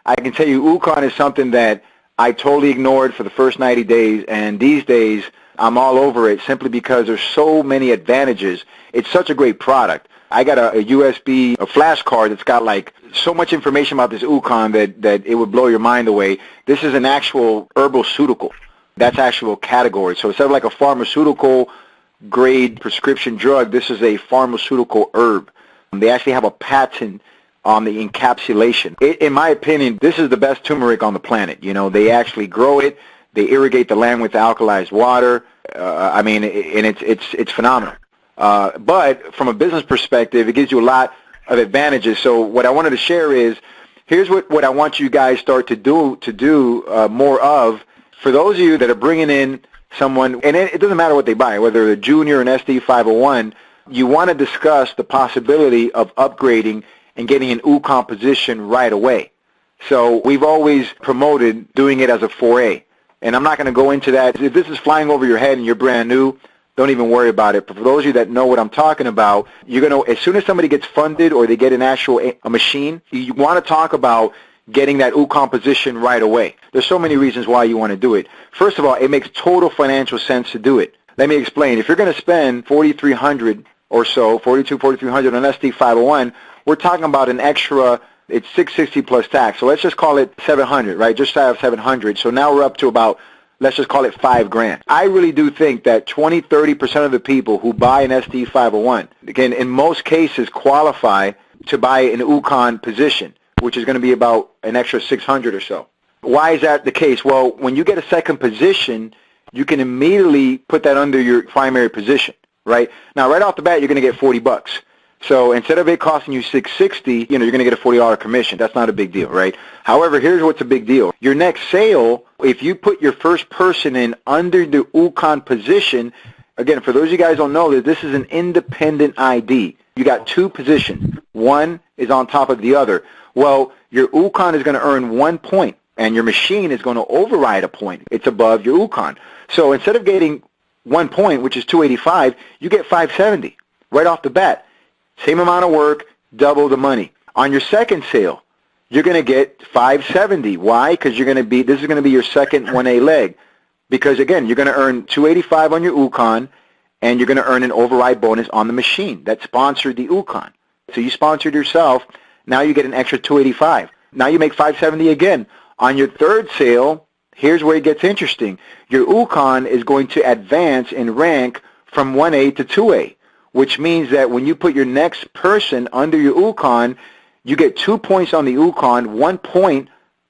I can tell you Ukon is something that I totally ignored for the first 90 days, and these days I'm all over it simply because there's so many advantages. It's such a great product. I got a USB, a flash card that's got like so much information about this Ukon that it would blow your mind away. This is an actual herbal-ceutical. That's actual category. So instead of like a pharmaceutical grade prescription drug, this is a pharmaceutical herb. They actually have a patent on the encapsulation. In my opinion, this is the best turmeric on the planet. You know, they actually grow it. They irrigate the land with alkalized water. I mean, and it's phenomenal. But from a business perspective, it gives you a lot of advantages. So what I wanted to share is, here's what I want you guys start to do more of. For those of you that are bringing in someone, and it doesn't matter what they buy, whether they're junior, an SD 501, you want to discuss the possibility of upgrading and getting an Ukon position right away. So we've always promoted doing it as a 4A. And I'm not going to go into that. If this is flying over your head and you're brand new, don't even worry about it. But for those of you that know what I'm talking about, you're going to, as soon as somebody gets funded or they get an actual a machine, you want to talk about getting that Ukon position right away. There's so many reasons why you want to do it. First of all, it makes total financial sense to do it. Let me explain. If you're going to spend $4,300 or so, $4,300 on SD 501, we're talking about an extra, it's $660 plus tax. So let's just call it $700, right? Just shy of $700. So now we're up to about, let's just call it $5,000. I really do think that 20-30% of the people who buy an SD 501 can, in most cases, qualify to buy an Ukon position, which is going to be about an extra $600 or so. Why is that the case? Well, when you get a second position, you can immediately put that under your primary position, right? Now, right off the bat, you're going to get $40. So instead of it costing you $660, you're going to get a $40 commission. That's not a big deal, right? However, here's what's a big deal. Your next sale, if you put your first person in under the Ukon position, again, for those of you guys who don't know that this is an independent ID. You got two positions. One is on top of the other. Well, your Ukon is going to earn 1 point, and your machine is going to override a point. It's above your Ukon. So instead of getting 1 point, which is 285, you get 570 right off the bat. Same amount of work, double the money. On your second sale, you're going to get 570. Why? Because this is going to be your second 1A leg. Because again, you're going to earn 285 on your Ukon, and you're going to earn an override bonus on the machine that sponsored the Ukon. So you sponsored yourself. Now you get an extra 285. Now you make 570 again. On your third sale, here's where it gets interesting. Your Ukon is going to advance in rank from 1A to 2A, which means that when you put your next person under your Ukon, you get 2 points on the Ukon, 1 point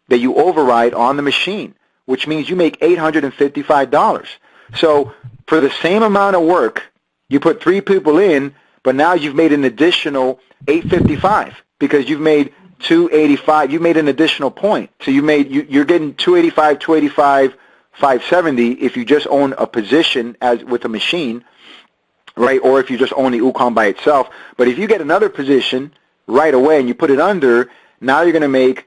that you override on the machine, which means you make $855. So for the same amount of work, you put 3 people in, but now you've made an additional $855 because you've made $285. You made an additional point. So you're getting $285, $285, $570 if you just own a position as with a machine, right? Or if you just own the Ukon by itself. But if you get another position right away and you put it under, now you're going to make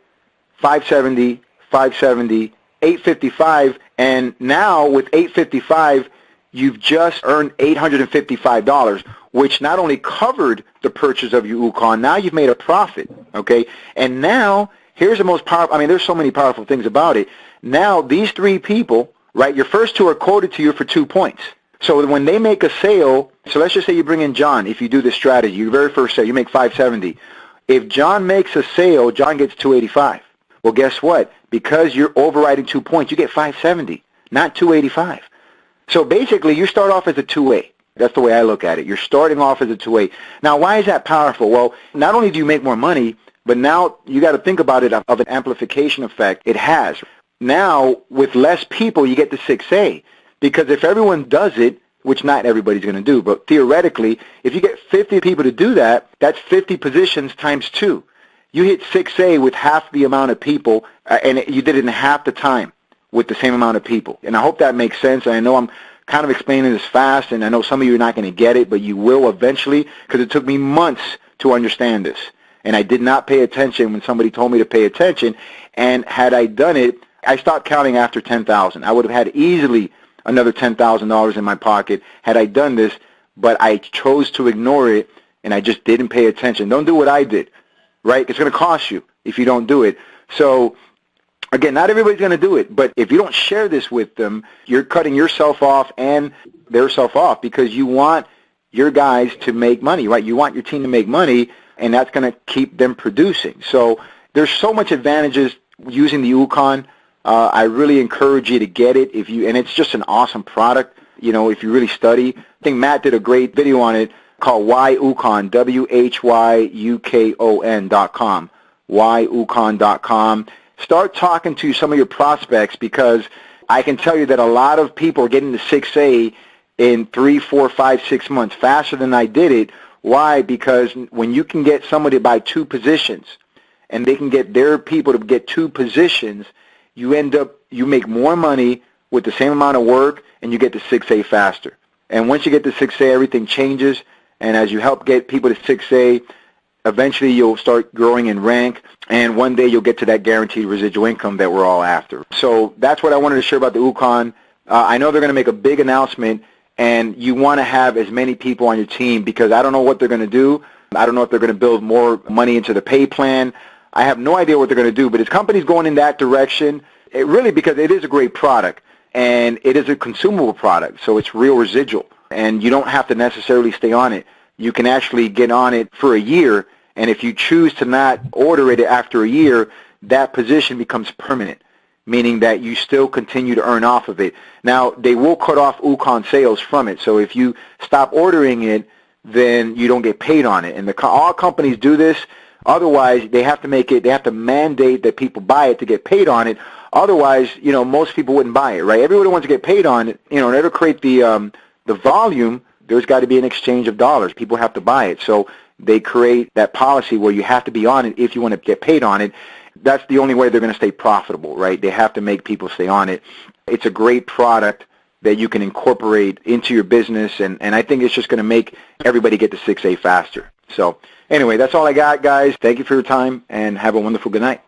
$570, $570, $855, and now with $855, you've just earned $855, which not only covered the purchase of your Ukon, now you've made a profit, okay? And now, here's the most powerful, there's so many powerful things about it. Now, these 3 people, right, your first 2 are quoted to you for 2 points. So when they make a sale, so let's just say you bring in John, if you do this strategy, your very first sale, you make 570. If John makes a sale, John gets 285. Well, guess what? Because you're overriding 2 points, you get 570, not 285. So basically, you start off as a 2A. That's the way I look at it. You're starting off as a 2A. Now, why is that powerful? Well, not only do you make more money, but now you got to think about it of an amplification effect. It has. Now, with less people, you get the 6A. Because if everyone does it, which not everybody's going to do, but theoretically, if you get 50 people to do that, that's 50 positions times 2. You hit 6A with half the amount of people, and you did it in half the time with the same amount of people. And I hope that makes sense. I know I'm kind of explaining this fast, and I know some of you are not going to get it, but you will eventually, because it took me months to understand this. And I did not pay attention when somebody told me to pay attention. And had I done it, I stopped counting after 10,000. I would have had easily another $10,000 in my pocket had I done this, but I chose to ignore it, and I just didn't pay attention. Don't do what I did, right? It's going to cost you if you don't do it. So again, not everybody's going to do it, but if you don't share this with them, you're cutting yourself off and their self off, because you want your guys to make money, right? You want your team to make money, and that's going to keep them producing. So there's so much advantages using the Ukon. I really encourage you to get it and it's just an awesome product, if you really study. I think Matt did a great video on it called Whyukon, WHYUKON.com, whyukon.com. Start talking to some of your prospects, because I can tell you that a lot of people are getting to 6A in 3, 4, 5, 6 months faster than I did it. Why? Because when you can get somebody to buy 2 positions and they can get their people to get 2 positions, you make more money with the same amount of work, and you get to 6A faster. And once you get to 6A, everything changes. And as you help get people to 6A, eventually you'll start growing in rank, and one day you'll get to that guaranteed residual income that we're all after. So that's what I wanted to share about the Ukon. I know they're going to make a big announcement, and you want to have as many people on your team, because I don't know what they're going to do. I don't know if they're going to build more money into the pay plan. I have no idea what they're going to do, but as companies going in that direction, because it is a great product, and it is a consumable product, so it's real residual, and you don't have to necessarily stay on it. You can actually get on it for a year, and if you choose to not order it after a year, that position becomes permanent, meaning that you still continue to earn off of it. Now, they will cut off Ukon sales from it, so if you stop ordering it, then you don't get paid on it. And all companies do this. Otherwise, they have to mandate that people buy it to get paid on it. Otherwise, most people wouldn't buy it, right? Everybody wants to get paid on it. In order to create the volume, there's got to be an exchange of dollars. People have to buy it. So they create that policy where you have to be on it if you want to get paid on it. That's the only way they're going to stay profitable, right? They have to make people stay on it. It's a great product that you can incorporate into your business, and I think it's just going to make everybody get to 6A faster. So anyway, that's all I got, guys. Thank you for your time, and have a wonderful good night.